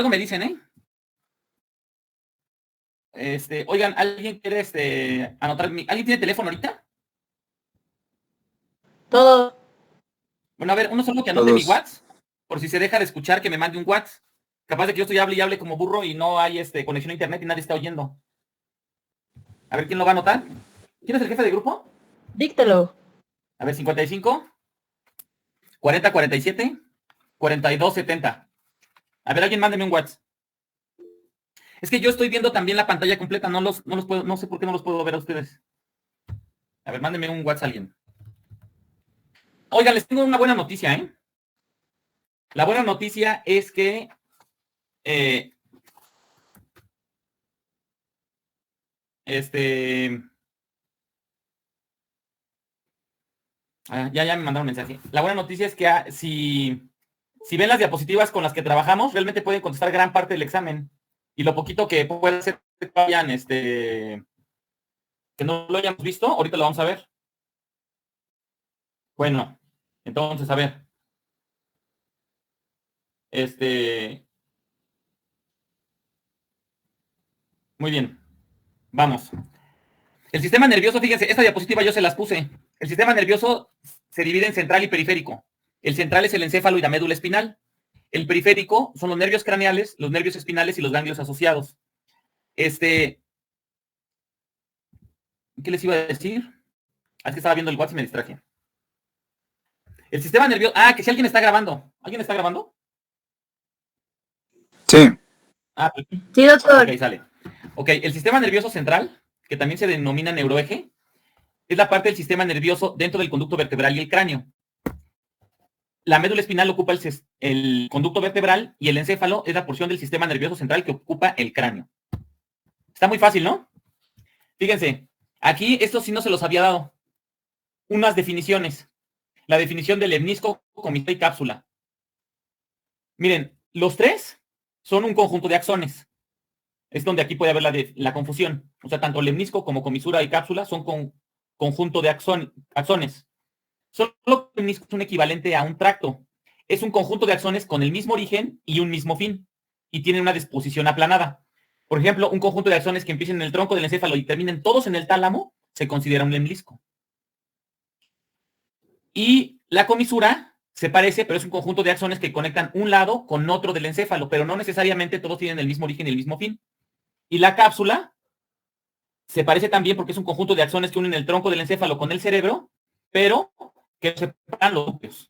algo me dicen, ¿eh? Oigan, ¿alguien quiere anotar ¿Alguien tiene teléfono ahorita? Todo. Bueno, a ver, uno solo que anote mi Todos. WhatsApp, por si se deja de escuchar, que me mande un WhatsApp. Capaz de que yo estoy hable y hable como burro y no hay conexión a internet y nadie está oyendo. A ver, ¿quién lo va a anotar? ¿Quién es el jefe de grupo? Díctalo. A ver, 55, 40, 47, 42, 70. A ver, alguien mándeme un WhatsApp. Es que yo estoy viendo también la pantalla completa, no los puedo, no sé por qué no los puedo ver a ustedes. A ver, mándenme un WhatsApp a alguien. Oigan, les tengo una buena noticia, ¿eh? La buena noticia es que ya me mandaron un mensaje. La buena noticia es que si ven las diapositivas con las que trabajamos, realmente pueden contestar gran parte del examen. Y lo poquito que puede hacer que no lo hayamos visto, ahorita lo vamos a ver. Bueno, entonces, a ver. Muy bien. Vamos. El sistema nervioso, fíjense, esta diapositiva yo se las puse. El sistema nervioso se divide en central y periférico. El central es el encéfalo y la médula espinal. El periférico son los nervios craneales, los nervios espinales y los ganglios asociados. ¿Qué les iba a decir? Es que estaba viendo el WhatsApp y me distraje. El sistema nervioso. Que si alguien está grabando. ¿Alguien está grabando? Sí. Sí, doctor. Ok, sale. Ok, el sistema nervioso central, que también se denomina neuroeje, es la parte del sistema nervioso dentro del conducto vertebral y el cráneo. La médula espinal ocupa el conducto vertebral y el encéfalo es la porción del sistema nervioso central que ocupa el cráneo. Está muy fácil, ¿no? Fíjense, aquí esto sí no se los había dado. Unas definiciones. La definición del lemnisco, comisura y cápsula. Miren, los tres son un conjunto de axones. Es donde aquí puede haber la confusión. O sea, tanto lemnisco como comisura y cápsula son conjunto de axones. Solo el lemnisco es un equivalente a un tracto. Es un conjunto de axones con el mismo origen y un mismo fin. Y tienen una disposición aplanada. Por ejemplo, un conjunto de axones que empiecen en el tronco del encéfalo y terminen todos en el tálamo se considera un lemnisco. Y la comisura se parece, pero es un conjunto de axones que conectan un lado con otro del encéfalo, pero no necesariamente todos tienen el mismo origen y el mismo fin. Y la cápsula se parece también porque es un conjunto de axones que unen el tronco del encéfalo con el cerebro, pero que separan los núcleos.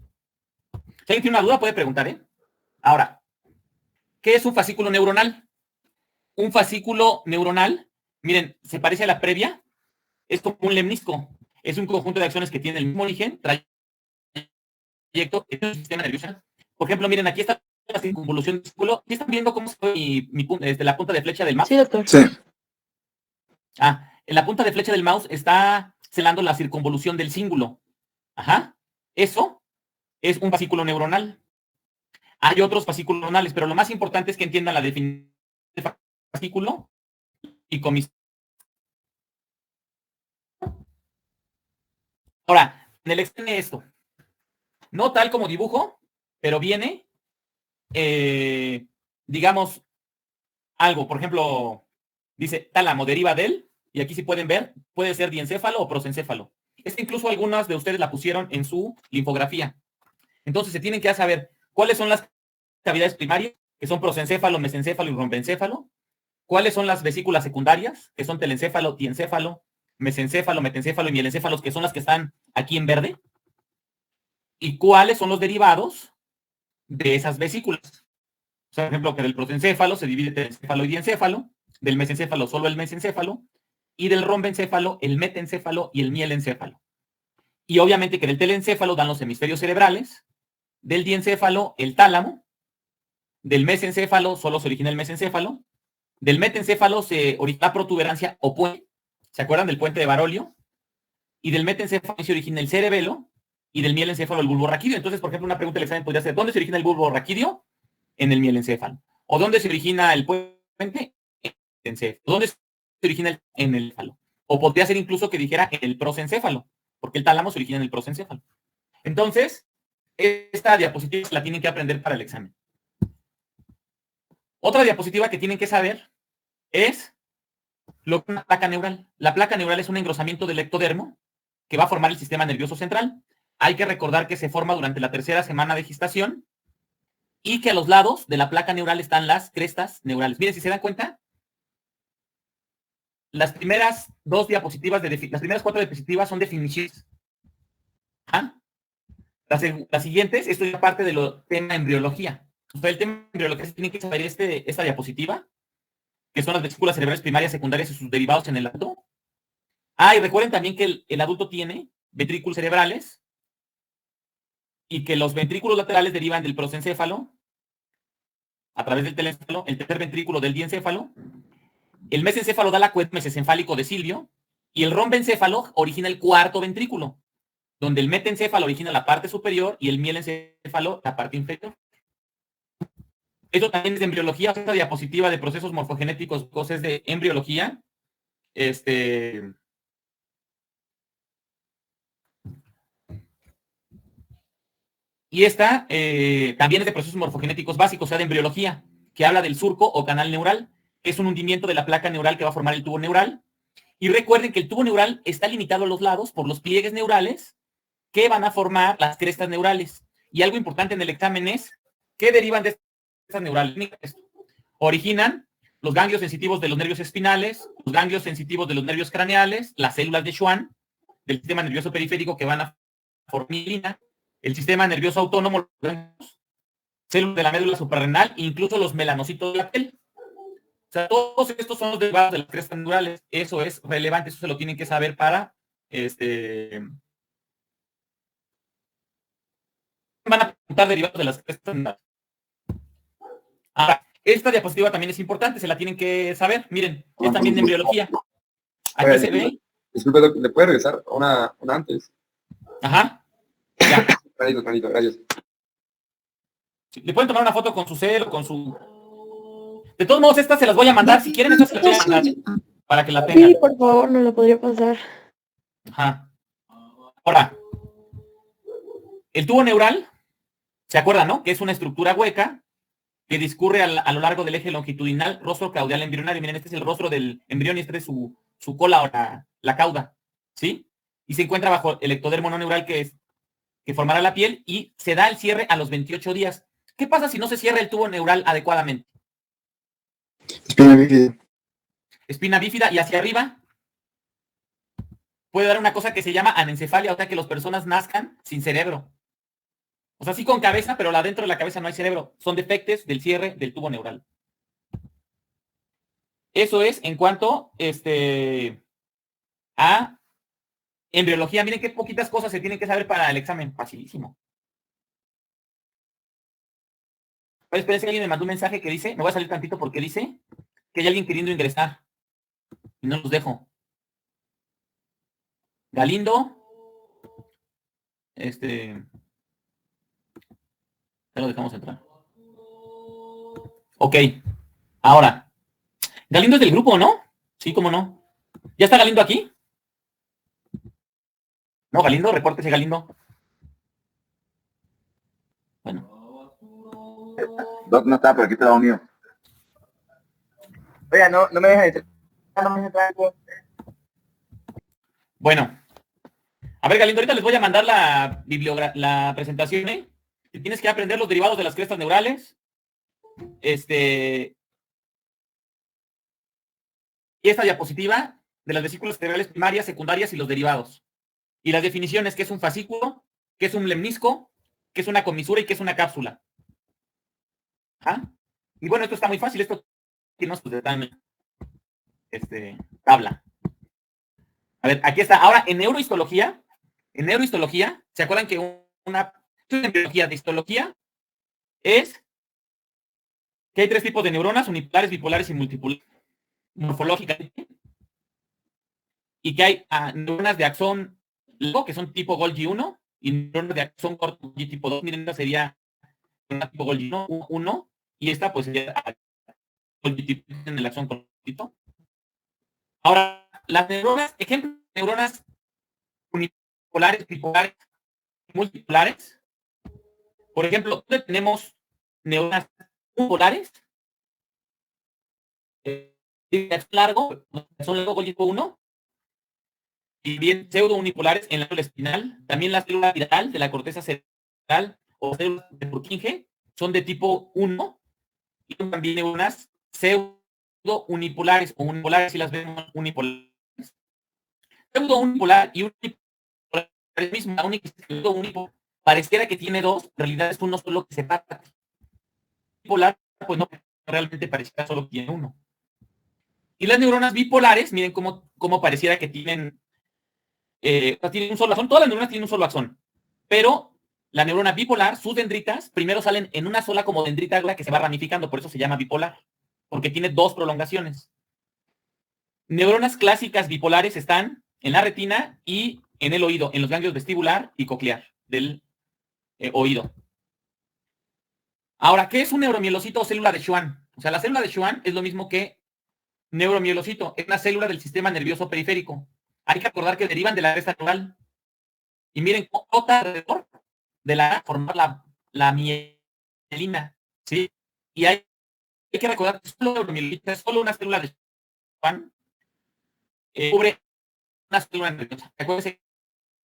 Si alguien tiene una duda, puede preguntar, ¿eh? Ahora, ¿qué es un fascículo neuronal? Un fascículo neuronal, miren, se parece a la previa, es como un lemnisco. Es un conjunto de axones que tienen el mismo origen, trayecto, en el sistema nervioso. Por ejemplo, miren, aquí está la circunvolución del círculo. ¿Sí están viendo cómo se ve la punta de flecha del mouse? Sí, doctor. Sí. En la punta de flecha del mouse está celando la circunvolución del cíngulo. Ajá. Eso es un fascículo neuronal. Hay otros fascículos neuronales, pero lo más importante es que entiendan la definición de fascículo y comisura. Ahora, en el examen esto. No tal como dibujo, pero viene, digamos, algo. Por ejemplo, dice tálamo deriva del, y aquí si pueden ver, puede ser diencéfalo o prosencéfalo. Incluso algunas de ustedes la pusieron en su linfografía. Entonces se tienen que saber cuáles son las cavidades primarias, que son prosencéfalo, mesencéfalo y rombencéfalo. ¿Cuáles son las vesículas secundarias, que son telencéfalo, diencéfalo, mesencéfalo, metencéfalo y mielencéfalos, que son las que están aquí en verde? ¿Y cuáles son los derivados de esas vesículas? O sea, por ejemplo, que del prosencéfalo se divide telencéfalo y diencéfalo, del mesencéfalo solo el mesencéfalo, y del rombencéfalo el metencéfalo y el mielencéfalo. Y obviamente que del telencéfalo dan los hemisferios cerebrales, del diencéfalo el tálamo, del mesencéfalo solo se origina el mesencéfalo, del metencéfalo se origina protuberancia o puente, ¿se acuerdan del puente de Barolio? Y del metencéfalo se origina el cerebelo y del mielencéfalo el bulbo raquídeo. Entonces, por ejemplo, una pregunta del examen podría ser, ¿dónde se origina el bulbo raquídeo? En el mielencéfalo. ¿O dónde se origina el puente? En el encéfalo. ¿Dónde se origina en el encéfalo? O podría ser incluso que dijera en el prosencéfalo, porque el tálamo se origina en el prosencéfalo. Entonces, esta diapositiva la tienen que aprender para el examen. Otra diapositiva que tienen que saber es lo que es una placa neural. La placa neural es un engrosamiento del ectodermo que va a formar el sistema nervioso central. Hay que recordar que se forma durante la tercera semana de gestación y que a los lados de la placa neural están las crestas neurales. Miren, si se dan cuenta, las primeras dos diapositivas, las primeras 4 diapositivas son definiciones. ¿Ah? Las siguientes, esto es parte del tema embriología. O sea, el tema de embriología se tiene que saber esta diapositiva, que son las vesículas cerebrales primarias, secundarias y sus derivados en el adulto. Ah, y recuerden también que el adulto tiene ventrículos cerebrales y que los ventrículos laterales derivan del prosencéfalo a través del teléncefalo, el tercer ventrículo del diencéfalo. El mesencéfalo da la cuenta mesencefálico de Silvio y el rombencéfalo origina el cuarto ventrículo, donde el metencéfalo origina la parte superior y el mielencéfalo la parte inferior. Esto también es de embriología, esta diapositiva de procesos morfogenéticos, cosas de embriología. Y esta también es de procesos morfogenéticos básicos, o sea, de embriología, que habla del surco o canal neural, que es un hundimiento de la placa neural que va a formar el tubo neural. Y recuerden que el tubo neural está limitado a los lados por los pliegues neurales que van a formar las crestas neurales. Y algo importante en el examen es qué derivan de estas neurales. Originan los ganglios sensitivos de los nervios espinales, los ganglios sensitivos de los nervios craneales, las células de Schwann, del sistema nervioso periférico que van a formar mielina, el sistema nervioso autónomo, células de la médula suprarrenal, incluso los melanocitos de la piel. O sea, todos estos son los derivados de las crestas neurales. Eso es relevante, eso se lo tienen que saber para van a preguntar derivados de las crestas neurales. Ahora, esta diapositiva también es importante, se la tienen que saber. Miren, es también de embriología. Aquí se ve. Disculpe, ¿le puede regresar una antes? Ajá. Ya. Clarito, gracias. Le pueden tomar una foto con su cel o con su... De todos modos, estas se las voy a mandar. Si quieren, estas se las voy a mandar para que la tengan. Sí, por favor, no lo podría pasar. Ajá. Ahora, el tubo neural, ¿se acuerdan, no? Que es una estructura hueca que discurre a lo largo del eje longitudinal, rostro caudal embrionario. Miren, este es el rostro del embrión y este es su cola o la cauda, ¿sí? Y se encuentra bajo el ectodermo no neural que formará la piel y se da el cierre a los 28 días. ¿Qué pasa si no se cierra el tubo neural adecuadamente? Espina bífida. Espina bífida y hacia arriba puede dar una cosa que se llama anencefalia, o sea que las personas nazcan sin cerebro. O sea, sí con cabeza, pero adentro de la cabeza no hay cerebro. Son defectos del cierre del tubo neural. Eso es en cuanto a embriología. Miren qué poquitas cosas se tienen que saber para el examen. Facilísimo. Esperen, que alguien me mandó un mensaje que dice, me voy a salir tantito porque dice que hay alguien queriendo ingresar. Y no los dejo. Galindo. Ya lo dejamos entrar. Ok. Ahora. Galindo es del grupo, ¿no? Sí, cómo no. ¿Ya está Galindo aquí? No, Galindo, repórtese, Galindo. Bueno. No está, pero aquí está lo mío. Oiga, no me deja de... Bueno. A ver, Galindo, ahorita les voy a mandar la presentación, ¿eh? Tienes que aprender los derivados de las crestas neurales. Y esta diapositiva de las vesículas cerebrales primarias, secundarias y los derivados. Y las definiciones, que es un fascículo, que es un lemnisco, que es una comisura y que es una cápsula. ¿Ah? Y bueno, esto está muy fácil, esto tiene unos detalles. Tabla. A ver, aquí está. Ahora, en neurohistología, ¿se acuerdan que una embriología de histología es que hay 3 tipos de neuronas, unipolares, bipolares y multipolares, morfológicamente, y que hay neuronas de axón largo, que son tipo Golgi 1, y neuronas de axón corto, Golgi tipo 2. Miren, esta sería una tipo Golgi 1, y esta pues sería Golgi tipo en el axón cortito. Ahora, las neuronas, ejemplo, neuronas unipolares, bipolares, multipolares. Por ejemplo, tenemos neuronas unipolares, largo, son largo tipo 1, y bien pseudo unipolares en la célula espinal. También la célula viral de la corteza cerebral o células de Purkinje son de tipo 1, y también neuronas pseudo unipolares o unipolares, si las vemos unipolares. Pseudo unipolar y unipolar es mismo, la única pseudo unipolar pareciera que tiene dos, en realidad es uno solo que se pasa. Bipolar, pues no, realmente pareciera solo que tiene uno. Y las neuronas bipolares, miren cómo pareciera que tienen un solo axón. Todas las neuronas tienen un solo axón, pero la neurona bipolar, sus dendritas, primero salen en una sola como dendrita que se va ramificando, por eso se llama bipolar, porque tiene dos prolongaciones. Neuronas clásicas bipolares están en la retina y en el oído, en los ganglios vestibular y coclear del oído. Ahora, ¿qué es un neuromielocito o célula de Schwann? O sea, la célula de Schwann es lo mismo que neuromielocito, es una célula del sistema nervioso periférico. Hay que recordar que derivan de la cresta neural. Y miren, rota alrededor de la formar la mielina, ¿sí? Y hay que recordar que solo neuromielocito es solo una célula de Schwann, cubre una célula nerviosa. Acuérdense,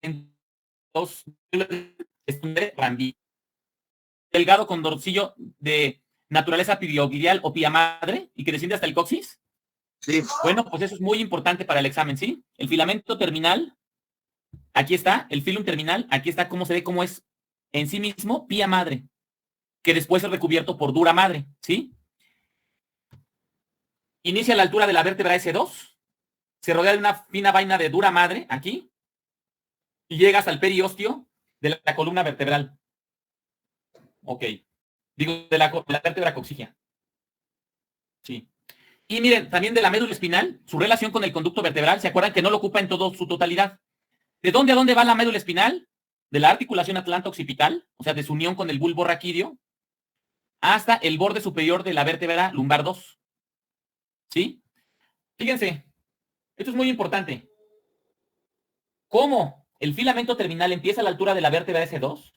en dos células de Ranvi, delgado con dorsillo de naturaleza pidioglial o pía madre y que desciende hasta el coxis. Sí. Bueno, pues eso es muy importante para el examen, ¿sí? El filamento terminal, aquí está, el filum terminal, aquí está cómo se ve, cómo es en sí mismo pía madre, que después es recubierto por dura madre, ¿sí? Inicia a la altura de la vértebra S2, se rodea de una fina vaina de dura madre, aquí, y llega hasta el periósteo de la columna vertebral. Ok. Digo, de la vértebra coxígea. Sí. Y miren, también de la médula espinal, su relación con el conducto vertebral, ¿se acuerdan que no lo ocupa en toda su totalidad? ¿De dónde a dónde va la médula espinal? De la articulación atlanto-occipital, o sea, de su unión con el bulbo raquídeo, hasta el borde superior de la vértebra lumbar 2. ¿Sí? Fíjense, esto es muy importante. ¿Cómo el filamento terminal empieza a la altura de la vértebra S2?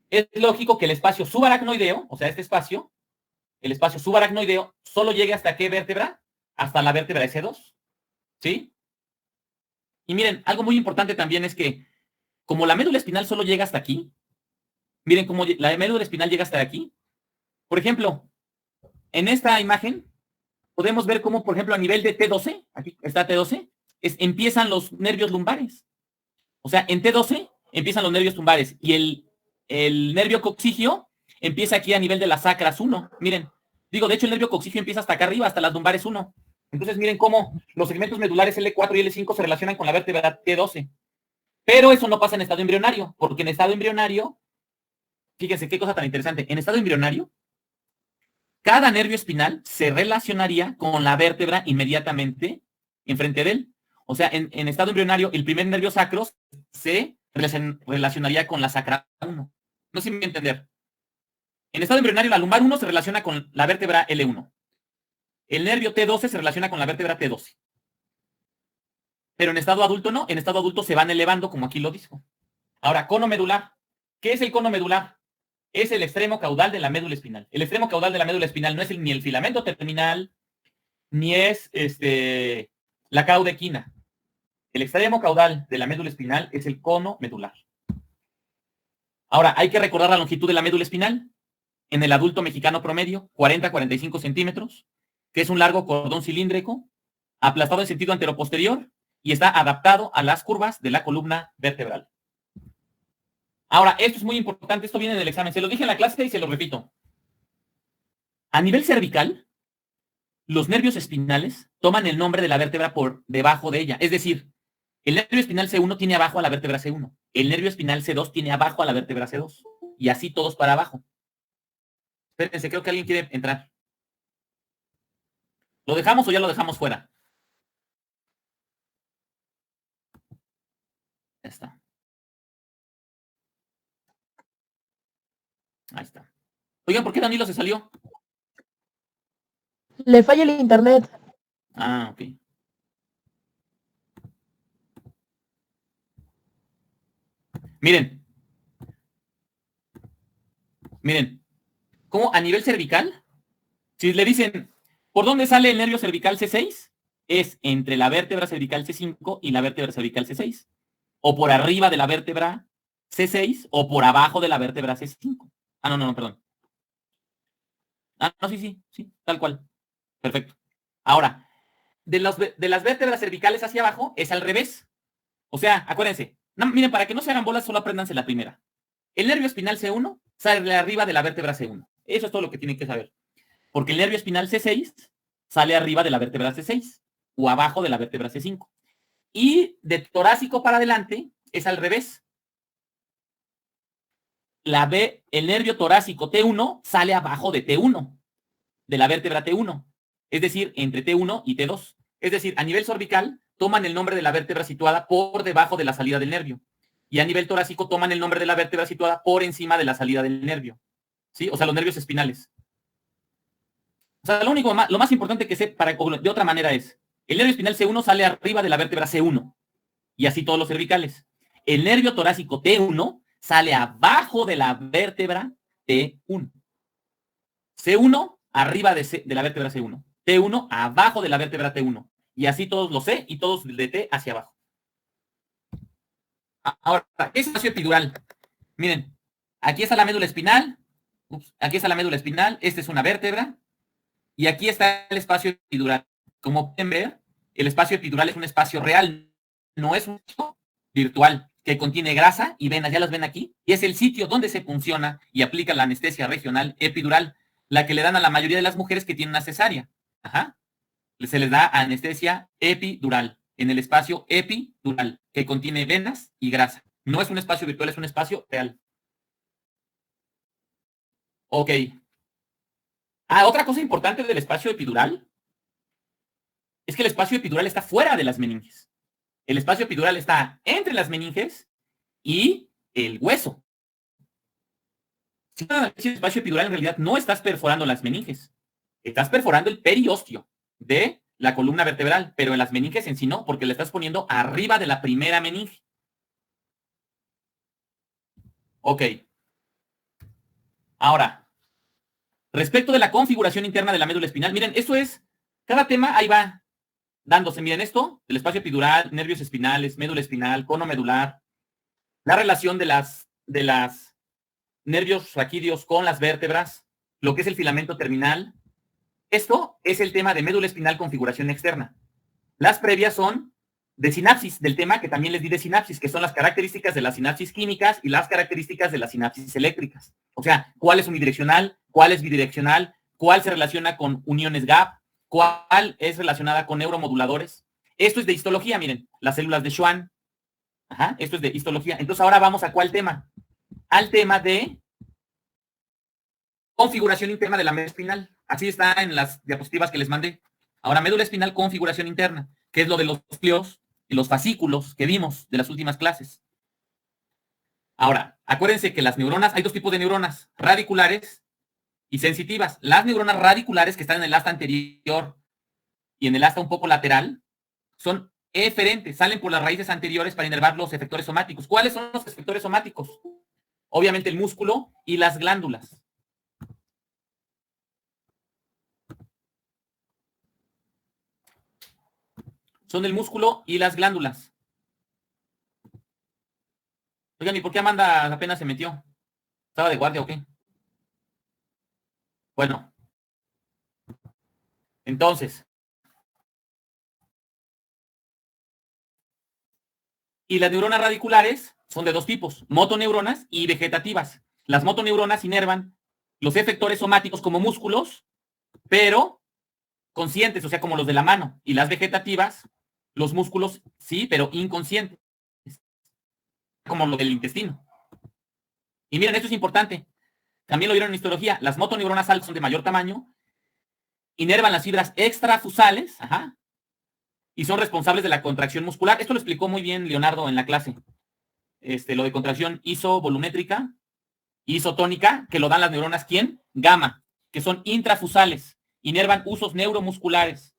Es lógico que el espacio subaracnoideo, o sea, este espacio, el espacio subaracnoideo, solo llegue hasta qué vértebra? Hasta la vértebra S2. ¿Sí? Y miren, algo muy importante también es que, como la médula espinal solo llega hasta aquí, miren cómo la médula espinal llega hasta aquí. Por ejemplo, en esta imagen podemos ver cómo, por ejemplo, a nivel de T12, aquí está T12, empiezan los nervios lumbares. O sea, en T12 empiezan los nervios lumbares y el nervio coxígeo empieza aquí a nivel de las sacras 1. Miren, digo, de hecho el nervio coxígeo empieza hasta acá arriba, hasta las lumbares 1. Entonces miren cómo los segmentos medulares L4 y L5 se relacionan con la vértebra T12. Pero eso no pasa en estado embrionario, porque en estado embrionario, fíjense qué cosa tan interesante, en estado embrionario, cada nervio espinal se relacionaría con la vértebra inmediatamente enfrente de él. O sea, en estado embrionario, el primer nervio sacro se relacionaría con la sacra 1. No sé si me voy a entender. En estado embrionario, la lumbar 1 se relaciona con la vértebra L1. El nervio T12 se relaciona con la vértebra T12. Pero en estado adulto no, en estado adulto se van elevando, como aquí lo dijo. Ahora, cono medular. ¿Qué es el cono medular? Es el extremo caudal de la médula espinal. El extremo caudal de la médula espinal no es ni el filamento terminal, ni es la caudequina. El extremo caudal de la médula espinal es el cono medular. Ahora, hay que recordar la longitud de la médula espinal. En el adulto mexicano promedio, 40-45 centímetros, que es un largo cordón cilíndrico, aplastado en sentido anteroposterior y está adaptado a las curvas de la columna vertebral. Ahora, esto es muy importante, esto viene en el examen, se lo dije en la clase y se lo repito. A nivel cervical, los nervios espinales toman el nombre de la vértebra por debajo de ella. Es decir, el nervio espinal C1 tiene abajo a la vértebra C1. El nervio espinal C2 tiene abajo a la vértebra C2. Y así todos para abajo. Espérense, creo que alguien quiere entrar. ¿Lo dejamos o ya lo dejamos fuera? Ya está. Ahí está. Oigan, ¿por qué Danilo se salió? Le falla el internet. Ah, ok. Miren. Miren. ¿Cómo a nivel cervical? Si le dicen, ¿Por dónde sale el nervio cervical C6? Es entre la vértebra cervical C5 y la vértebra cervical C6. O por arriba de la vértebra C6 o por abajo de la vértebra C5. Ah, no, perdón. Ah, no, sí, tal cual. Perfecto. Ahora, de las vértebras cervicales hacia abajo es al revés. O sea, acuérdense. No, miren, para que no se hagan bolas, solo apréndanse la primera. El nervio espinal C1 sale arriba de la vértebra C1. Eso es todo lo que tienen que saber. Porque el nervio espinal C6 sale arriba de la vértebra C6 o abajo de la vértebra C5. Y de torácico para adelante es al revés. El nervio torácico T1 sale abajo de T1, de la vértebra T1. Es decir, entre T1 y T2. Es decir, a nivel cervical toman el nombre de la vértebra situada por debajo de la salida del nervio. Y a nivel torácico toman el nombre de la vértebra situada por encima de la salida del nervio. ¿Sí? O sea, los nervios espinales. O sea, lo más importante que sé de otra manera es, el nervio espinal C1 sale arriba de la vértebra C1. Y así todos los cervicales. El nervio torácico T1 sale abajo de la vértebra T1. C1 arriba de la vértebra C1. T1 abajo de la vértebra T1. Y así todos los C y todos de T hacia abajo. Ahora, ¿qué es espacio epidural? Miren, aquí está la médula espinal. Aquí está la médula espinal. Esta es una vértebra. Y aquí está el espacio epidural. Como pueden ver, el espacio epidural es un espacio real. No es un espacio virtual que contiene grasa y venas. Ya las ven aquí. Y es el sitio donde se funciona y aplica la anestesia regional epidural, la que le dan a la mayoría de las mujeres que tienen una cesárea. Ajá. Se les da anestesia epidural en el espacio epidural que contiene venas y grasa. No es un espacio virtual, es un espacio real. Ok. Otra cosa importante del espacio epidural es que el espacio epidural está fuera de las meninges. El espacio epidural está entre las meninges y el hueso. Si el espacio epidural en realidad no estás perforando las meninges, estás perforando el periósteo de la columna vertebral, pero en las meninges en sí no, porque le estás poniendo arriba de la primera meninge. Ok. Ahora, respecto de la configuración interna de la médula espinal, miren, esto es, cada tema ahí va dándose. Miren esto, el espacio epidural, nervios espinales, médula espinal, cono medular, la relación de las nervios raquídeos con las vértebras, lo que es el filamento terminal. Esto es el tema de médula espinal, configuración externa. Las previas son de sinapsis, del tema que también les di de sinapsis, que son las características de las sinapsis químicas y las características de las sinapsis eléctricas. O sea, cuál es unidireccional, cuál es bidireccional, cuál se relaciona con uniones gap, cuál es relacionada con neuromoduladores. Esto es de histología, miren, las células de Schwann. Ajá, esto es de histología. Entonces ahora vamos a ¿cuál tema? Al tema de configuración interna de la médula espinal. Así está en las diapositivas que les mandé. Ahora, médula espinal, configuración interna, que es lo de los núcleos y los fascículos que vimos de las últimas clases. Ahora, acuérdense que las neuronas, hay dos tipos de neuronas, radiculares y sensitivas. Las neuronas radiculares que están en el asta anterior y en el asta un poco lateral son eferentes, salen por las raíces anteriores para inervar los efectores somáticos. ¿Cuáles son los efectores somáticos? Obviamente el músculo y las glándulas. Son el músculo y las glándulas. Oigan, ¿y por qué Amanda apenas se metió? ¿Estaba de guardia o qué? Bueno. Entonces. Y las neuronas radiculares son de dos tipos, motoneuronas y vegetativas. Las motoneuronas inervan los efectores somáticos como músculos, pero conscientes, o sea, como los de la mano. Y las vegetativas, los músculos, sí, pero inconscientes, como lo del intestino. Y miren, esto es importante. También lo vieron en histología. Las motoneuronas altas son de mayor tamaño, inervan las fibras extrafusales, ajá, y son responsables de la contracción muscular. Esto lo explicó muy bien Leonardo en la clase. Lo de contracción isovolumétrica, isotónica, que lo dan las neuronas, ¿quién? Gamma, que son intrafusales, inervan usos neuromusculares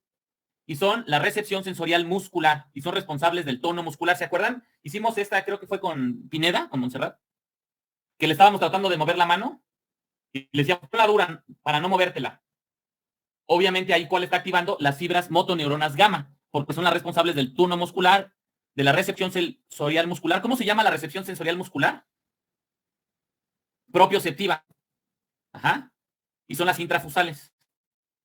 y son la recepción sensorial muscular y son responsables del tono muscular. ¿Se acuerdan? Hicimos esta, creo que fue con Pineda, con Montserrat, que le estábamos tratando de mover la mano y le decíamos, la dura para no movértela. obviamente ahí cuál está activando las fibras motoneuronas gamma, porque son las responsables del turno muscular, de la recepción sensorial muscular. ¿Cómo se llama la recepción sensorial muscular? Propioceptiva. Ajá. Y son las intrafusales.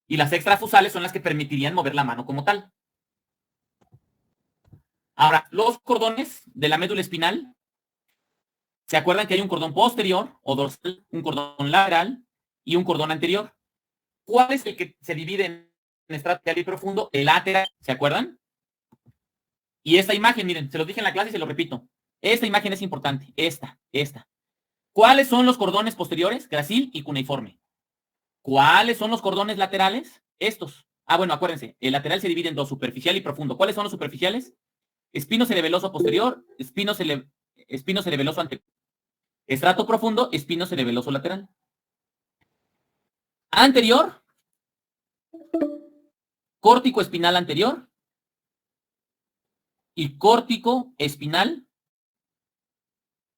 Y las extrafusales son las que permitirían mover la mano como tal. Ahora, los cordones de la médula espinal, ¿se acuerdan que hay un cordón posterior o dorsal, un cordón lateral y un cordón anterior? ¿Cuál es el que se divide en estrato medial y profundo? El lateral, ¿se acuerdan? Y esta imagen, miren, se los dije en la clase y se lo repito. Esta imagen es importante. Esta. ¿Cuáles son los cordones posteriores? Gracil y cuneiforme. ¿Cuáles son los cordones laterales? Estos. Ah, bueno, acuérdense, el lateral se divide en dos, superficial y profundo. ¿Cuáles son los superficiales? Espino cerebeloso posterior, espino cerebeloso anterior. Estrato profundo, espino cerebeloso lateral. Anterior, córtico espinal anterior y córtico espinal,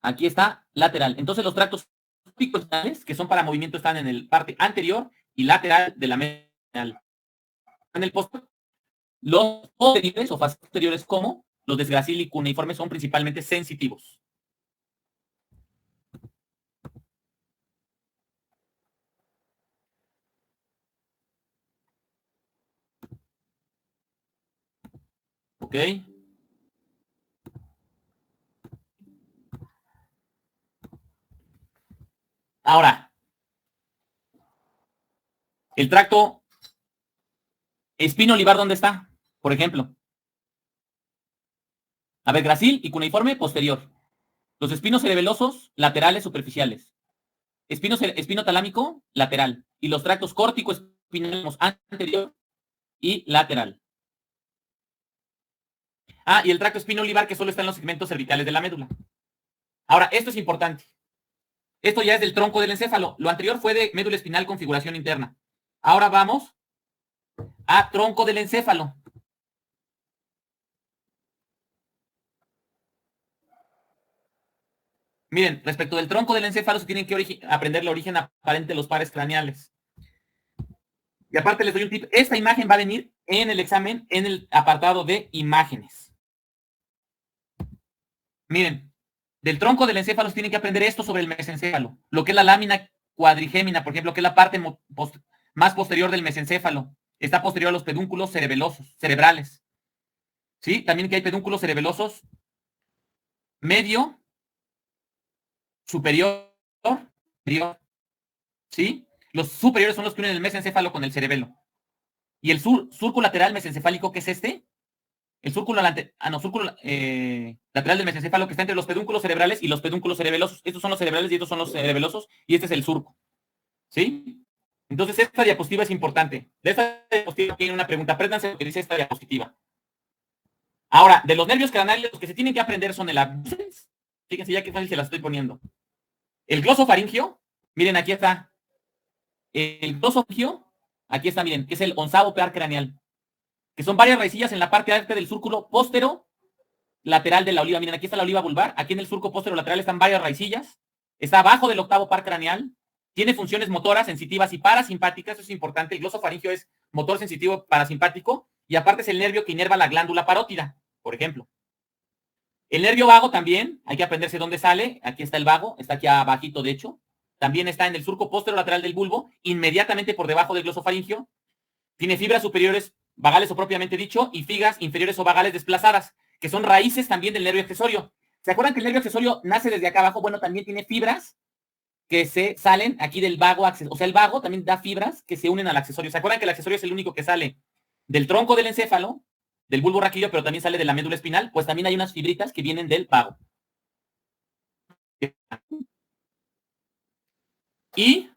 aquí está, lateral. Entonces los tractos córtico espinales, que son para movimiento, están en el parte anterior y lateral de la medial. En el posterior, los posteriores o fases posteriores, como los desgracil y cuneiforme, son principalmente sensitivos. ¿Ok? Ahora, el tracto espino olivar, ¿dónde está? Por ejemplo. A ver, gracil y cuneiforme posterior. Los espinos cerebelosos laterales superficiales. Espino talámico lateral. Y los tractos córtico espinales anterior y lateral. Ah, y el tracto espino olivar que solo está en los segmentos cervicales de la médula. Ahora, esto es importante. Esto ya es del tronco del encéfalo. Lo anterior fue de médula espinal configuración interna. Ahora vamos a tronco del encéfalo. Miren, respecto del tronco del encéfalo se tienen que aprender el origen aparente de los pares craneales. Y aparte les doy un tip. Esta imagen va a venir en el examen en el apartado de imágenes. Miren, del tronco del encéfalo se tienen que aprender esto sobre el mesencéfalo. Lo que es la lámina cuadrigémina, por ejemplo, que es la parte más posterior del mesencéfalo. Está posterior a los pedúnculos cerebrales. ¿Sí? También que hay pedúnculos cerebelosos medio, superior, inferior. ¿Sí? Los superiores son los que unen el mesencéfalo con el cerebelo. Y el surco lateral mesencefálico, ¿qué es este? El surco lateral del mesencéfalo, que está entre los pedúnculos cerebrales y los pedúnculos cerebelosos. Estos son los cerebrales y estos son los cerebelosos, y este es el surco. ¿Sí? Entonces, esta diapositiva es importante. De esta diapositiva tiene una pregunta. Apréndanse lo que dice esta diapositiva. Ahora, de los nervios craneales, los que se tienen que aprender son el abducens. Fíjense ya que fácil se las estoy poniendo. El glosofaringio, miren, aquí está. El glosofaringio, aquí está, miren, que es el 11º par craneal, que son varias raicillas en la parte alta del súrculo póstero lateral de la oliva. Miren, aquí está la oliva vulvar, aquí en el surco póstero lateral están varias raicillas, está abajo del 8º par craneal, tiene funciones motoras, sensitivas y parasimpáticas. Eso es importante. El glosofaringio es motor sensitivo parasimpático y aparte es el nervio que inerva la glándula parótida, por ejemplo. El nervio vago también, hay que aprenderse dónde sale. Aquí está el vago, está aquí abajito, de hecho. También está en el surco póstero lateral del bulbo, inmediatamente por debajo del glosofaringio. Tiene fibras superiores vagales o propiamente dicho, y fibras inferiores o vagales desplazadas, que son raíces también del nervio accesorio. ¿Se acuerdan que el nervio accesorio nace desde acá abajo? Bueno, también tiene fibras que se salen aquí del vago accesorio. O sea, el vago también da fibras que se unen al accesorio. ¿Se acuerdan que el accesorio es el único que sale del tronco del encéfalo, del bulbo raquídeo, pero también sale de la médula espinal? Pues también hay unas fibritas que vienen del vago. Y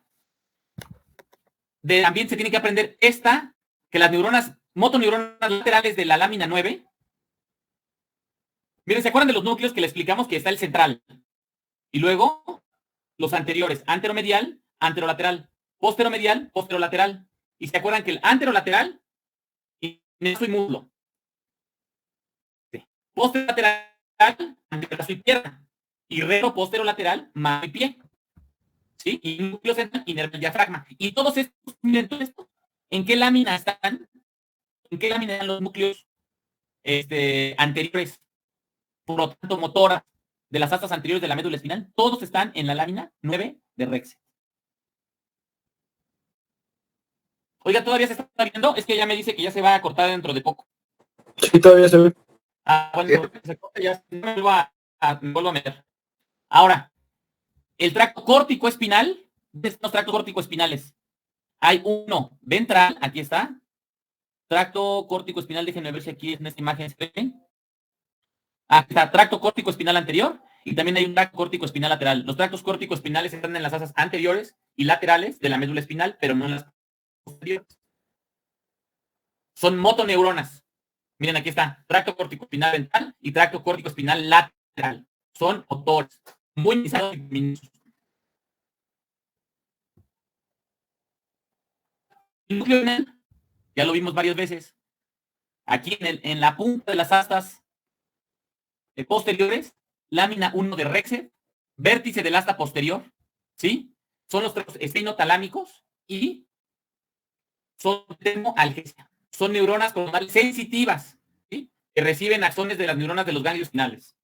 también se tiene que aprender que las neuronas, motoneuronas laterales de la lámina 9. Miren, ¿se acuerdan de los núcleos que le explicamos que está el central? Y luego los anteriores, anteromedial, anterolateral, posteromedial, posterolateral. Y se acuerdan que el anterolateral, brazo y muslo. Posterolateral, antebrazo y pierna. Y retroposterolateral, mano y pie. ¿Sí? Y núcleo central, inerva el diafragma. Y todos estos, miren, todo esto ¿En qué lámina están? ¿En qué lámina están los núcleos anteriores? Por lo tanto, motora de las astas anteriores de la médula espinal, todos están en la lámina 9 de Rexed. Oiga, ¿todavía se está viendo? Es que ya me dice que ya se va a cortar dentro de poco. Sí, todavía se ve. Bueno, se corta, ya me vuelvo a meter. Ahora, el tracto córtico espinal, estos tractos córtico espinales. Hay uno ventral, aquí está. Tracto córtico espinal, déjenme ver si aquí en esta imagen se ve. Aquí está, tracto córtico espinal anterior y también hay un tracto córtico espinal lateral. Los tractos córtico espinales están en las asas anteriores y laterales de la médula espinal, pero no en las posteriores. Son motoneuronas. Miren, aquí está, tracto córtico espinal ventral y tracto córtico espinal lateral. Son motores muy minimizados y minúsculos. El núcleo ventral, ya lo vimos varias veces. Aquí en la punta de las astas posteriores, lámina 1 de Rexed, vértice del asta posterior, ¿sí? Son los tractos espinotalámicos y son termoalgesia. Son neuronas coronales sensitivas, ¿sí? Que reciben axones de las neuronas de los ganglios espinales.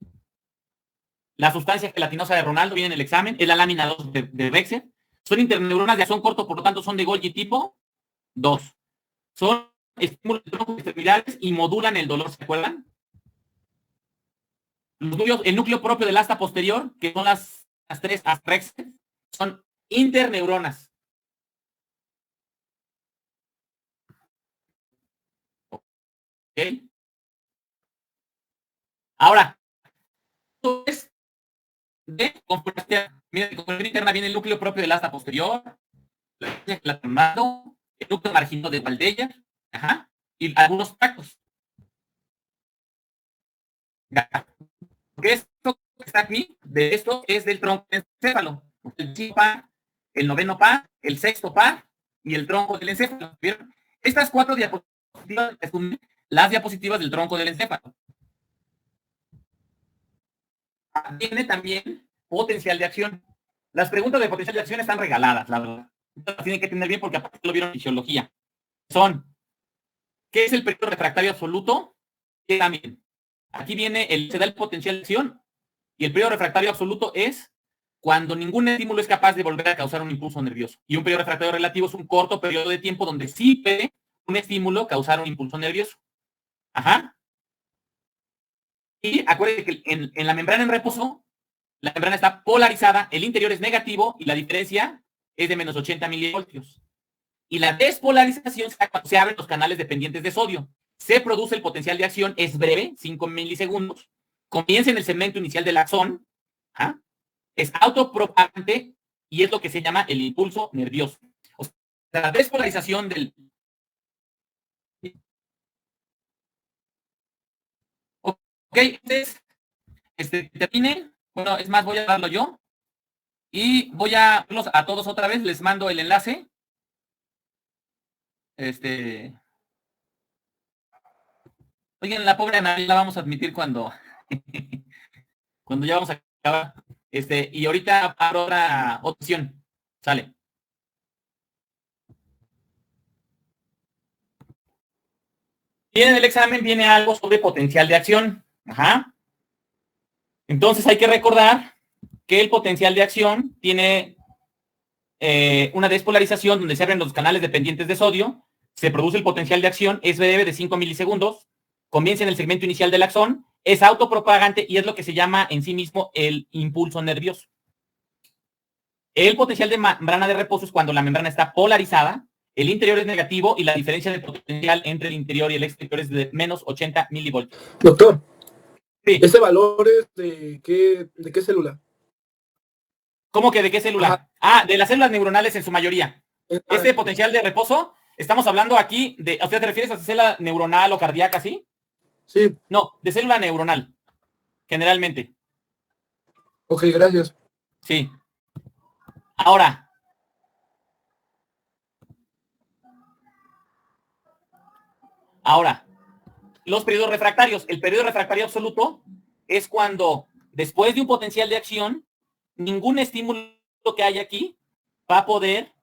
La sustancia gelatinosa de Ronaldo viene en el examen, es la lámina 2 de Rexed. Son interneuronas de axón corto, por lo tanto son de Golgi tipo 2. Son estímulos de troncos extremidades y modulan el dolor, ¿se acuerdan? El núcleo propio del asta posterior, que son las tres Rexed, son interneuronas. ¿Ok? Ahora, esto es de conformación. Miren, de conformación interna viene el núcleo propio del asta posterior, el núcleo marginal de Waldeyer, y algunos tractos. Porque esto que está aquí, de esto es del tronco del encéfalo. El 5 par, el 9º par, el 6º par y el tronco del encéfalo. ¿Vieron? Estas 4 diapositivas son las diapositivas del tronco del encéfalo. Tiene también potencial de acción. Las preguntas de potencial de acción están regaladas, la verdad. Las tienen que tener bien porque aparte lo vieron en fisiología. Son, ¿qué es el periodo refractario absoluto? Que también, aquí viene se da el potencial de acción y el periodo refractario absoluto es cuando ningún estímulo es capaz de volver a causar un impulso nervioso. Y un periodo refractario relativo es un corto periodo de tiempo donde sí puede un estímulo causar un impulso nervioso. Y acuérdense que en la membrana en reposo, la membrana está polarizada, el interior es negativo y la diferencia es de menos 80 milivoltios. Y la despolarización se da cuando se abren los canales dependientes de sodio. Se produce el potencial de acción, es breve, 5 milisegundos. Comienza en el segmento inicial del axón, es autopropagante y es lo que se llama el impulso nervioso. O sea, la despolarización del... Ok, entonces, termine. Bueno, es más, voy a darlo yo. Y voy a verlos a todos otra vez. Les mando el enlace. Oigan, la pobre Ana la vamos a admitir cuando cuando ya vamos a acabar. Y ahorita abro otra opción. Sale. Y en el examen viene algo sobre potencial de acción. Entonces hay que recordar que el potencial de acción tiene una despolarización donde se abren los canales dependientes de sodio, se produce el potencial de acción, es breve de 5 milisegundos, comienza en el segmento inicial del axón, es autopropagante y es lo que se llama en sí mismo el impulso nervioso. El potencial de membrana de reposo es cuando la membrana está polarizada, el interior es negativo y la diferencia de potencial entre el interior y el exterior es de menos 80 milivoltios. Doctor, sí. ¿Este valor es de qué célula? ¿Cómo que de qué célula? De las células neuronales en su mayoría. Este potencial de reposo, estamos hablando aquí de, ¿a usted te refieres a célula neuronal o cardíaca, sí? Sí. No, de célula neuronal, generalmente. Ok, gracias. Sí. Ahora, los periodos refractarios. El periodo refractario absoluto es cuando, después de un potencial de acción, ningún estímulo que haya aquí va a poder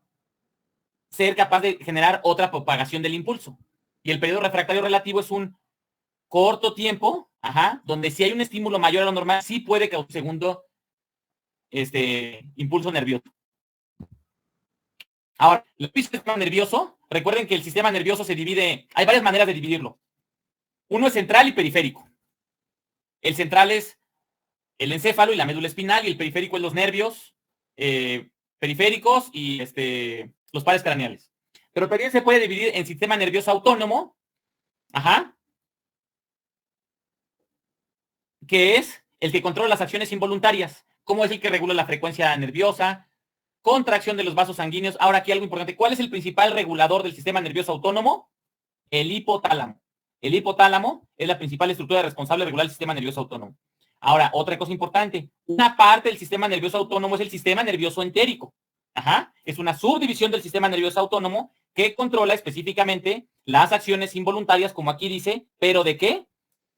ser capaz de generar otra propagación del impulso. Y el periodo refractario relativo es un corto tiempo, donde si hay un estímulo mayor a lo normal, sí puede causar un segundo impulso nervioso. Ahora, el sistema nervioso, recuerden que el sistema nervioso se divide, hay varias maneras de dividirlo. Uno es central y periférico. El central es el encéfalo y la médula espinal, y el periférico es los nervios periféricos y los pares craneales. Pero también se puede dividir en sistema nervioso autónomo, que es el que controla las acciones involuntarias, como es el que regula la frecuencia nerviosa, contracción de los vasos sanguíneos. Ahora aquí algo importante, ¿cuál es el principal regulador del sistema nervioso autónomo? El hipotálamo. El hipotálamo es la principal estructura responsable de regular el sistema nervioso autónomo. Ahora, otra cosa importante, una parte del sistema nervioso autónomo es el sistema nervioso entérico. Es una subdivisión del sistema nervioso autónomo que controla específicamente las acciones involuntarias, como aquí dice, pero ¿de qué?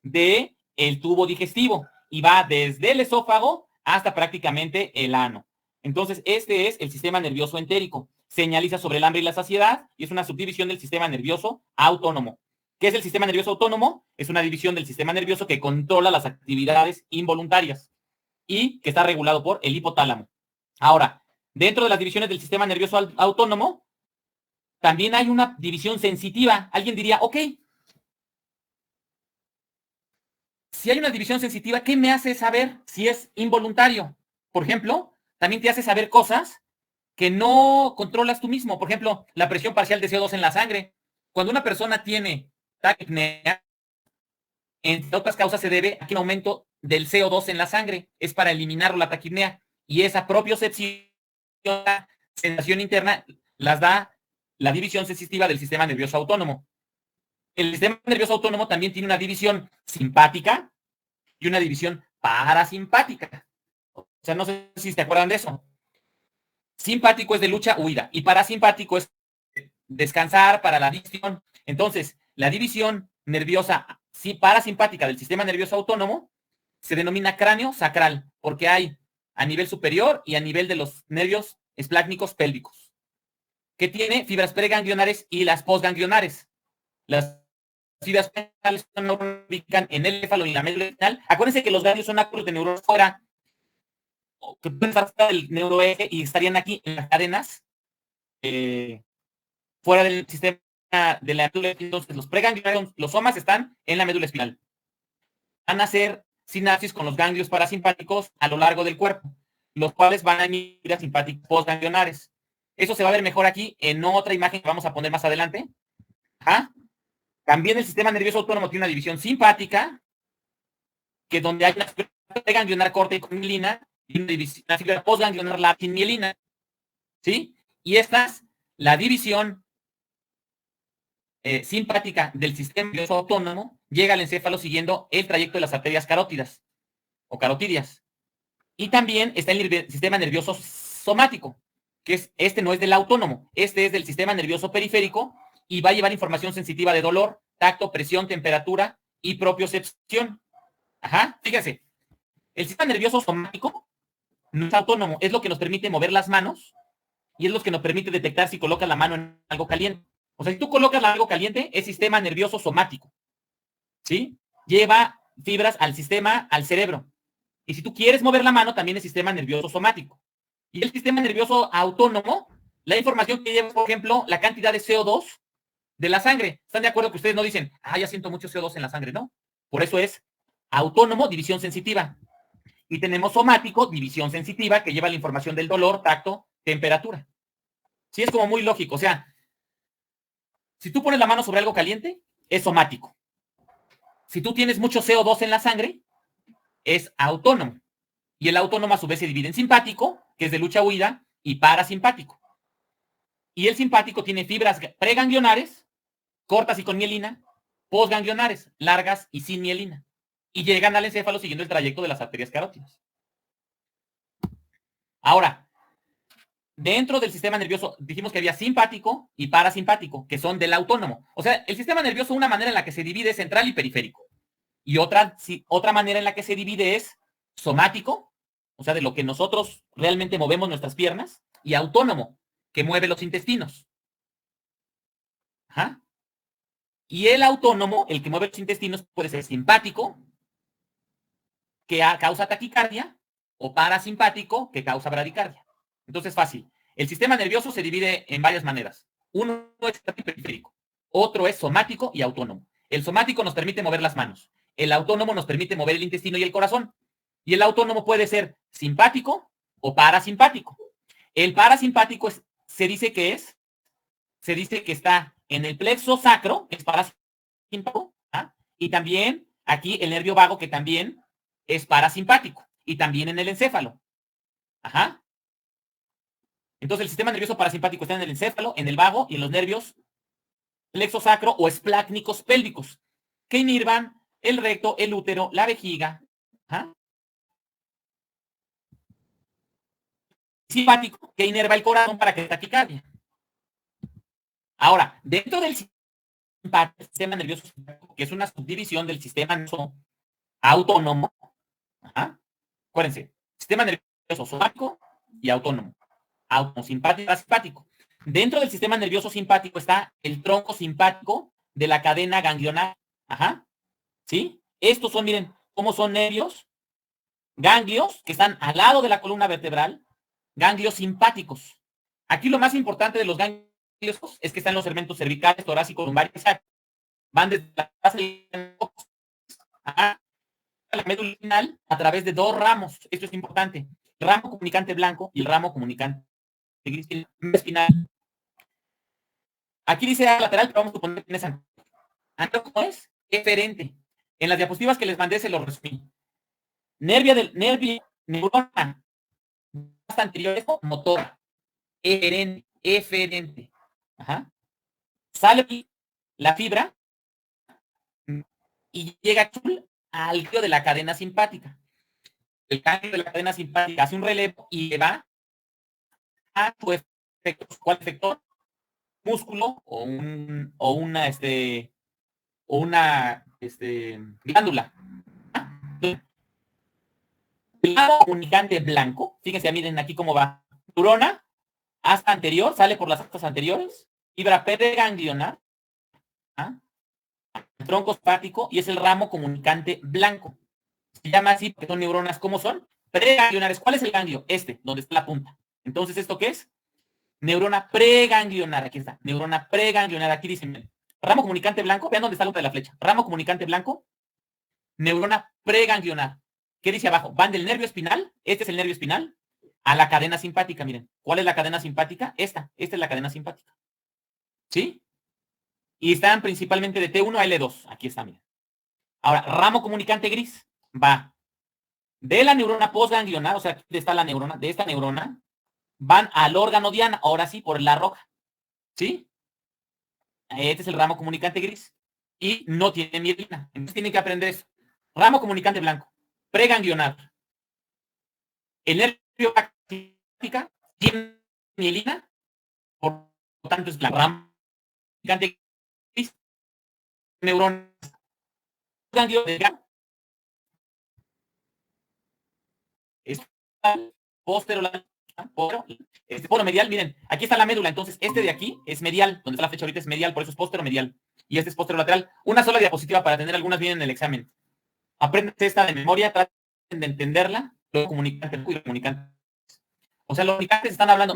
De el tubo digestivo, y va desde el esófago hasta prácticamente el ano. Entonces, este es el sistema nervioso entérico. Señaliza sobre el hambre y la saciedad y es una subdivisión del sistema nervioso autónomo. ¿Qué es el sistema nervioso autónomo? Es una división del sistema nervioso que controla las actividades involuntarias y que está regulado por el hipotálamo. Ahora, dentro de las divisiones del sistema nervioso autónomo, también hay una división sensitiva. Alguien diría, ok, si hay una división sensitiva, ¿qué me hace saber si es involuntario? Por ejemplo, también te hace saber cosas que no controlas tú mismo. Por ejemplo, la presión parcial de CO2 en la sangre. Cuando una persona tiene taquipnea, entre otras causas se debe a un aumento del CO2 en la sangre. Es para eliminar la taquipnea. Y esa propiocepción, sensación interna, las da la división sensitiva del sistema nervioso autónomo. El sistema nervioso autónomo también tiene una división simpática y una división parasimpática. O sea, no sé si se acuerdan de eso. Simpático es de lucha, huida, y parasimpático es descansar, para la digestión. Entonces, la división nerviosa parasimpática del sistema nervioso autónomo se denomina cráneo sacral, porque hay a nivel superior y a nivel de los nervios esplácnicos pélvicos, que tiene fibras preganglionares y las postganglionares. Las fibras preganglionares se ubican en el encéfalo y la médula espinal. Acuérdense que los ganglios son áculos de neuronas fuera, que pueden estar fuera del neuroeje y estarían aquí en las cadenas, fuera del sistema de la médula. Entonces, los preganglionares, los somas, están en la médula espinal. Van a hacer sinapsis con los ganglios parasimpáticos a lo largo del cuerpo, los cuales van a emitir a simpáticos postganglionares. Eso se va a ver mejor aquí en otra imagen que vamos a poner más adelante. También el sistema nervioso autónomo tiene una división simpática, que donde hay una fibra preganglionar corta y con mielina, y una fibra postganglionar larga sin mielina. ¿Sí? Y esta es la división simpática del sistema nervioso autónomo, llega al encéfalo siguiendo el trayecto de las arterias carótidas o carotidias. Y también está el sistema nervioso somático, que no es del autónomo, este es del sistema nervioso periférico y va a llevar información sensitiva de dolor, tacto, presión, temperatura y propiocepción. Fíjense, el sistema nervioso somático no es autónomo, es lo que nos permite mover las manos y es lo que nos permite detectar si colocas la mano en algo caliente. O sea, si tú colocas algo caliente, es sistema nervioso somático, ¿sí? Lleva fibras al cerebro. Y si tú quieres mover la mano, también es sistema nervioso somático. Y el sistema nervioso autónomo, la información que lleva, por ejemplo, la cantidad de CO2 de la sangre. ¿Están de acuerdo que ustedes no dicen, ya siento mucho CO2 en la sangre? No. Por eso es autónomo, división sensitiva. Y tenemos somático, división sensitiva, que lleva la información del dolor, tacto, temperatura. Sí, es como muy lógico. O sea, si tú pones la mano sobre algo caliente, es somático. Si tú tienes mucho CO2 en la sangre, es autónomo. Y el autónomo a su vez se divide en simpático, que es de lucha-huida, y parasimpático. Y el simpático tiene fibras preganglionares, cortas y con mielina, postganglionares, largas y sin mielina. Y llegan al encéfalo siguiendo el trayecto de las arterias carótidas. Ahora, dentro del sistema nervioso, dijimos que había simpático y parasimpático, que son del autónomo. O sea, el sistema nervioso, una manera en la que se divide es central y periférico. Y otra manera en la que se divide es somático, o sea, de lo que nosotros realmente movemos nuestras piernas, y autónomo, que mueve los intestinos. Ajá. Y el autónomo, el que mueve los intestinos, puede ser simpático, que causa taquicardia, o parasimpático, que causa bradicardia. Entonces, fácil. El sistema nervioso se divide en varias maneras. Uno es periférico, otro es somático y autónomo. El somático nos permite mover las manos. El autónomo nos permite mover el intestino y el corazón. Y el autónomo puede ser simpático o parasimpático. El parasimpático se dice que está en el plexo sacro, es parasimpático, ¿ah? Y también aquí el nervio vago, que también es parasimpático, y también en el encéfalo. Ajá. Entonces el sistema nervioso parasimpático está en el encéfalo, en el vago y en los nervios plexo sacro o esplácnicos pélvicos, que innervan el recto, el útero, la vejiga. ¿Ah? Simpático, que inerva el corazón para que taquicardia. Ahora, dentro del sistema nervioso simpático, que es una subdivisión del sistema nervioso autónomo, ajá, acuérdense, sistema nervioso somático y autónomo, autosimpático y parasimpático. Dentro del sistema nervioso simpático está el tronco simpático de la cadena ganglionar. Ajá. ¿Sí? Estos son, miren, cómo son nervios, ganglios que están al lado de la columna vertebral, ganglios simpáticos. Aquí lo más importante de los ganglios es que están los segmentos cervicales, torácicos, lumbares, van desde la base a la médula espinal a través de dos ramos. Esto es importante. El ramo comunicante blanco y el ramo comunicante gris espinal. Aquí dice lateral, pero vamos a suponer que es anterior. ¿Cómo es? Eferente. En las diapositivas que les mandé se lo resumí. Neurona anterior, esto, motor. Eferente. Ajá. Sale la fibra y llega al giro de la cadena simpática. El cambio de la cadena simpática hace un relevo y le va a su efector. ¿Cuál efector? Músculo o una glándula. El lado comunicante blanco, fíjense, miren aquí cómo va. Neurona, asta anterior, sale por las astas anteriores, fibra preganglionar, ¿ah? Tronco simpático, y es el ramo comunicante blanco. Se llama así porque son neuronas, ¿cómo son? Preganglionares. ¿Cuál es el ganglio? Donde está la punta. Entonces, ¿esto qué es? Neurona preganglionar, aquí está. Neurona preganglionar, aquí dicen, ramo comunicante blanco, vean dónde está la punta de la flecha. Ramo comunicante blanco, neurona preganglionar. ¿Qué dice abajo? Van del nervio espinal, este es el nervio espinal, a la cadena simpática, miren. ¿Cuál es la cadena simpática? Esta es la cadena simpática. ¿Sí? Y están principalmente de T1 a L2. Aquí está, miren. Ahora, ramo comunicante gris va de la neurona postganglionar, o sea, aquí está la neurona, de esta neurona, van al órgano diana, ahora sí, por la roja. ¿Sí? Este es el ramo comunicante gris. Y no tiene mielina. Entonces tienen que aprender eso. Ramo comunicante blanco. Preganglionar. El nervio simpática tiene mielina, por lo tanto es blanco. Ramo comunicante gris. Neuronas. Ganglio delgado. Posterolateral. Polo medial, miren, aquí está la médula, entonces este de aquí es medial, donde está la flecha ahorita es medial, por eso es posteromedial, y este es posterolateral. Una sola diapositiva para tener algunas bien en el examen. Apréndanse esta de memoria, traten de entenderla, luego comunicante y comunicante. O sea, los comunicantes están hablando,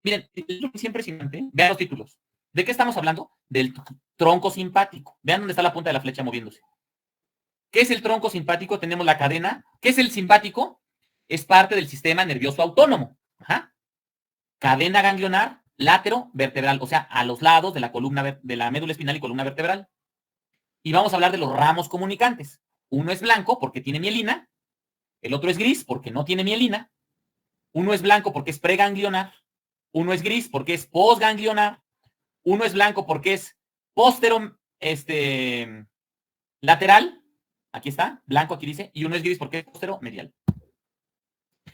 miren, siempre es importante, vean los títulos. ¿De qué estamos hablando? Del tronco simpático. Vean dónde está la punta de la flecha moviéndose. ¿Qué es el tronco simpático? Tenemos la cadena. ¿Qué es el simpático? Es parte del sistema nervioso autónomo. Ajá. Cadena ganglionar, látero vertebral, o sea, a los lados de la columna de la médula espinal y columna vertebral. Y vamos a hablar de los ramos comunicantes. Uno es blanco porque tiene mielina, el otro es gris porque no tiene mielina. Uno es blanco porque es preganglionar, uno es gris porque es postganglionar, uno es blanco porque es lateral, aquí está, blanco aquí dice, y uno es gris porque es posteromedial.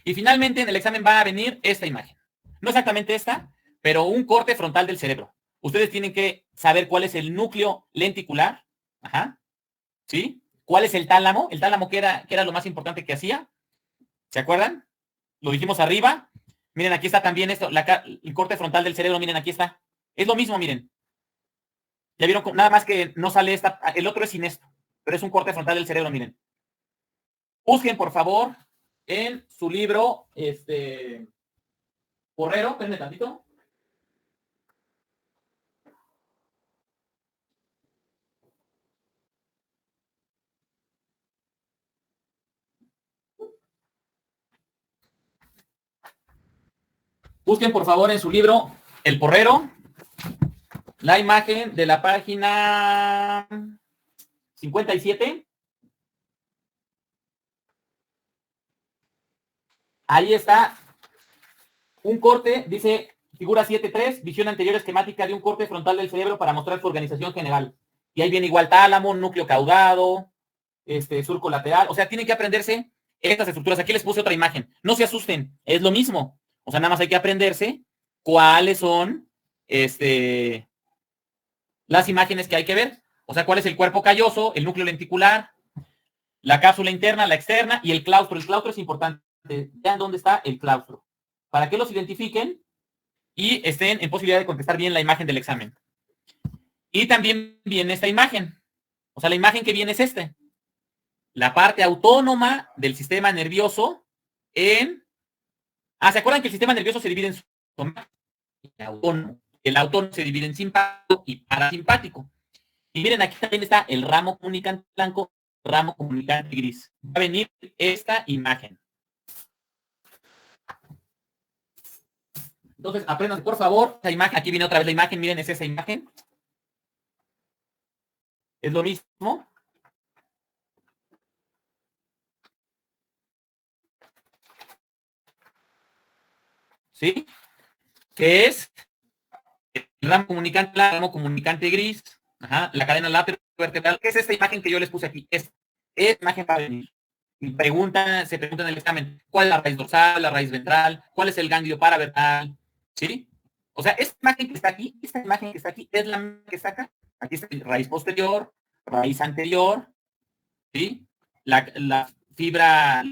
Y finalmente en el examen va a venir esta imagen. No exactamente esta, pero un corte frontal del cerebro. Ustedes tienen que saber cuál es el núcleo lenticular. Ajá. ¿Sí? ¿Cuál es el tálamo? El tálamo que era lo más importante que hacía. ¿Se acuerdan? Lo dijimos arriba. Miren, aquí está también esto, el corte frontal del cerebro. Miren, aquí está. Es lo mismo, miren. Ya vieron, nada más que no sale esta, el otro es sin esto, pero es un corte frontal del cerebro, miren. Busquen, por favor, en su libro, Porrero, espérenme tantito. Busquen, por favor, en su libro El Porrero, la imagen de la página 57. Ahí está un corte, dice figura 7.3, visión anterior esquemática de un corte frontal del cerebro para mostrar su organización general. Y ahí viene igual tálamo, núcleo caudado, surco lateral. O sea, tienen que aprenderse estas estructuras. Aquí les puse otra imagen. No se asusten, es lo mismo. O sea, nada más hay que aprenderse cuáles son las imágenes que hay que ver. O sea, cuál es el cuerpo calloso, el núcleo lenticular, la cápsula interna, la externa y el claustro. El claustro es importante. Vean dónde está el claustro. Para que los identifiquen y estén en posibilidad de contestar bien la imagen del examen. Y también viene esta imagen. O sea, la imagen que viene es esta. La parte autónoma del sistema nervioso en... ¿se acuerdan que el sistema nervioso se divide en somático y autónomo? El autónomo se divide en simpático y parasimpático. Y miren, aquí también está el ramo comunicante blanco, ramo comunicante gris. Va a venir esta imagen. Entonces, aprendan, por favor, esa imagen. Aquí viene otra vez la imagen. Miren, es esa imagen. Es lo mismo. ¿Sí? Que es el ramo comunicante gris, la cadena laterovertebral. ¿Qué es esta imagen que yo les puse aquí? Esta imagen va a venir. Se preguntan en el examen, ¿cuál es la raíz dorsal, la raíz ventral? ¿Cuál es el ganglio paravertebral? ¿Sí? O sea, esta imagen que está aquí, es la misma que está acá. Aquí está raíz posterior, raíz anterior, ¿sí? La fibra,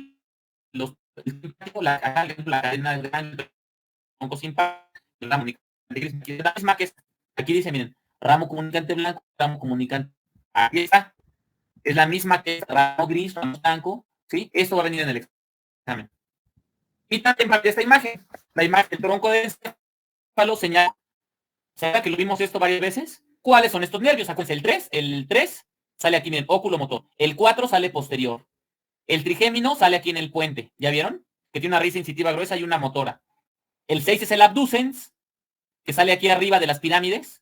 la cadena del ganglio, tronco simpático, la misma que aquí dice, miren, ramo comunicante blanco, ramo comunicante. Aquí está. Es la misma que ramo gris, ramo blanco, ¿sí? Esto va a venir en el examen. Y también para esta imagen, la imagen del tronco de encéfalo señala, ¿sabe que lo vimos esto varias veces? ¿Cuáles son estos nervios? Acuérdense, el 3 sale aquí en el óculo motor, el 4 sale posterior, el trigémino sale aquí en el puente, ¿ya vieron? Que tiene una raíz sensitiva gruesa y una motora. El 6 es el abducens, que sale aquí arriba de las pirámides.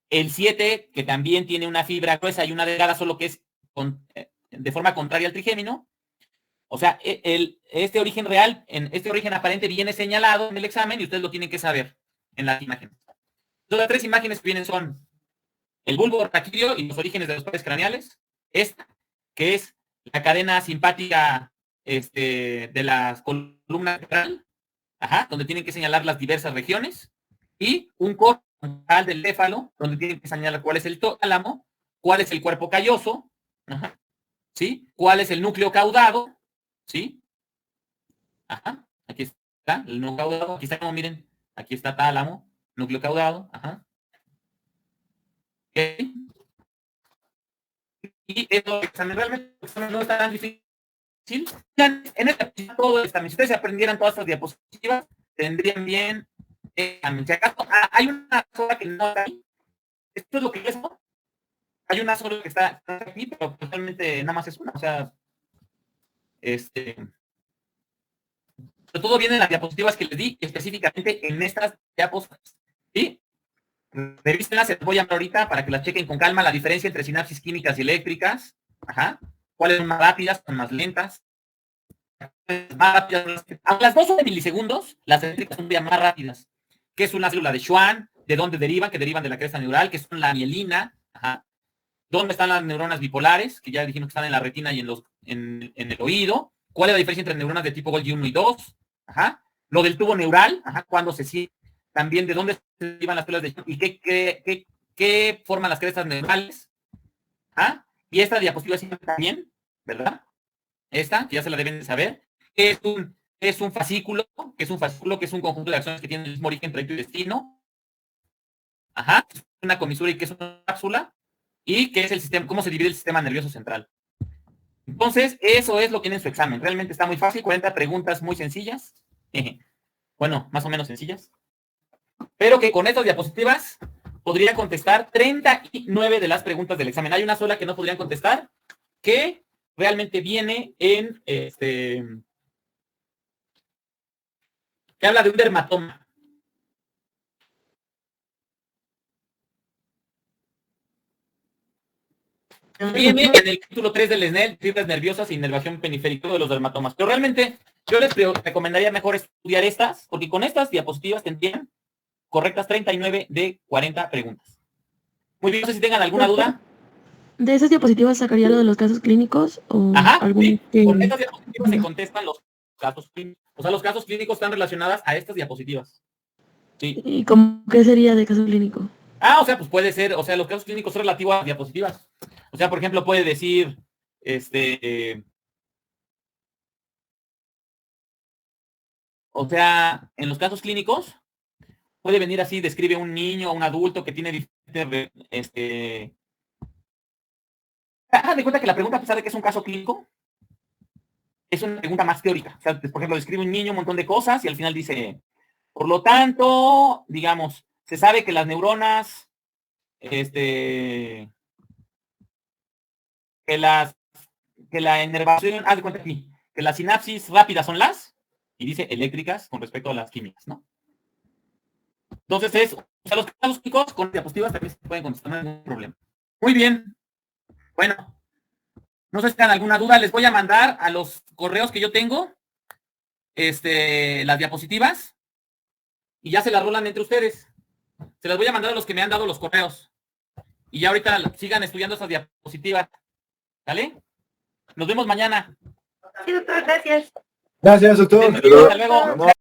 El 7, que también tiene una fibra gruesa y una delgada, solo que es de forma contraria al trigémino. O sea, este origen real, este origen aparente viene señalado en el examen y ustedes lo tienen que saber en las imágenes. Entonces, las tres imágenes que vienen son el bulbo raquídeo y los orígenes de los pares craneales. Esta, que es la cadena simpática de las columnas vertebral, donde tienen que señalar las diversas regiones. Y un corte frontal del céfalo, donde tienen que señalar cuál es el tálamo, cuál es el cuerpo calloso, ¿sí? Cuál es el núcleo caudado, ¿sí? Aquí está el núcleo caudado, aquí está, como miren, aquí está tálamo, núcleo caudado, ¿okay? Y esto realmente no está tan difícil. En esta todo examen, si ustedes aprendieran todas estas diapositivas, tendrían bien. Si acaso, hay una sola que no está ahí. Esto es lo que es, ¿no? Hay una sola que está aquí, pero totalmente nada más es una. O sea, pero todo viene en las diapositivas que les di, específicamente en estas diapositivas. ¿Sí? Revístenlas, se las voy a dar ahorita para que las chequen con calma, la diferencia entre sinapsis químicas y eléctricas. ¿Cuáles son más rápidas, son más lentas? Más rápidas. A las 2 milisegundos, las eléctricas son más rápidas. ¿Qué es una célula de Schwann? ¿De dónde derivan? Que derivan de la cresta neural, que son la mielina. ¿Dónde están las neuronas bipolares? Que ya dijimos que están en la retina y en el oído. ¿Cuál es la diferencia entre neuronas de tipo Golgi 1 y 2? Lo del tubo neural, cuando se sigue. También de dónde se derivan las células de Schwann y qué forman las crestas neurales. Y esta diapositiva también, ¿verdad? Esta, que ya se la deben de saber. Es un fascículo, que es un conjunto de acciones que tienen el mismo origen, trayecto y destino. una comisura y qué es una cápsula, y qué es el sistema, cómo se divide el sistema nervioso central. Entonces, eso es lo que tiene en su examen. Realmente está muy fácil, 40 preguntas muy sencillas. Bueno, más o menos sencillas. Pero que con estas diapositivas podría contestar 39 de las preguntas del examen. Hay una sola que no podrían contestar, que realmente viene en que habla de un dermatoma. Viene en el capítulo 3 del SNEL, fibras nerviosas e inervación periférica de los dermatomas. Pero realmente yo les recomendaría mejor estudiar estas, porque con estas diapositivas tendrían correctas 39 de 40 preguntas. Muy bien, no sé si tengan alguna duda. ¿De esas diapositivas sacaría lo de los casos clínicos o Ajá, algún sí. que... Con estas diapositivas se contestan los casos clínicos. O sea, los casos clínicos están relacionados a estas diapositivas. Sí. ¿Y cómo qué sería de caso clínico? Ah, o sea, pues puede ser, o sea, los casos clínicos son relativos a las diapositivas. O sea, por ejemplo, puede decir, o sea, en los casos clínicos, puede venir así, describe un niño o un adulto que tiene diferentes, de cuenta que la pregunta, a pesar de que es un caso clínico, es una pregunta más teórica. O sea, por ejemplo, describe un niño un montón de cosas y al final dice, por lo tanto, digamos, se sabe que las neuronas, que la inervación, haz de cuenta aquí, que las sinapsis rápidas son las, y dice eléctricas con respecto a las químicas, ¿no? Entonces o sea, los casos clínicos con diapositivas también se pueden contestar, no hay ningún problema. Muy bien. Bueno, no sé si tengan alguna duda, les voy a mandar a los correos que yo tengo, las diapositivas, y ya se las rolan entre ustedes. Se las voy a mandar a los que me han dado los correos. Y ya ahorita sigan estudiando esas diapositivas. ¿Vale? Nos vemos mañana. Sí, doctor, gracias. Gracias, doctor. Hasta luego.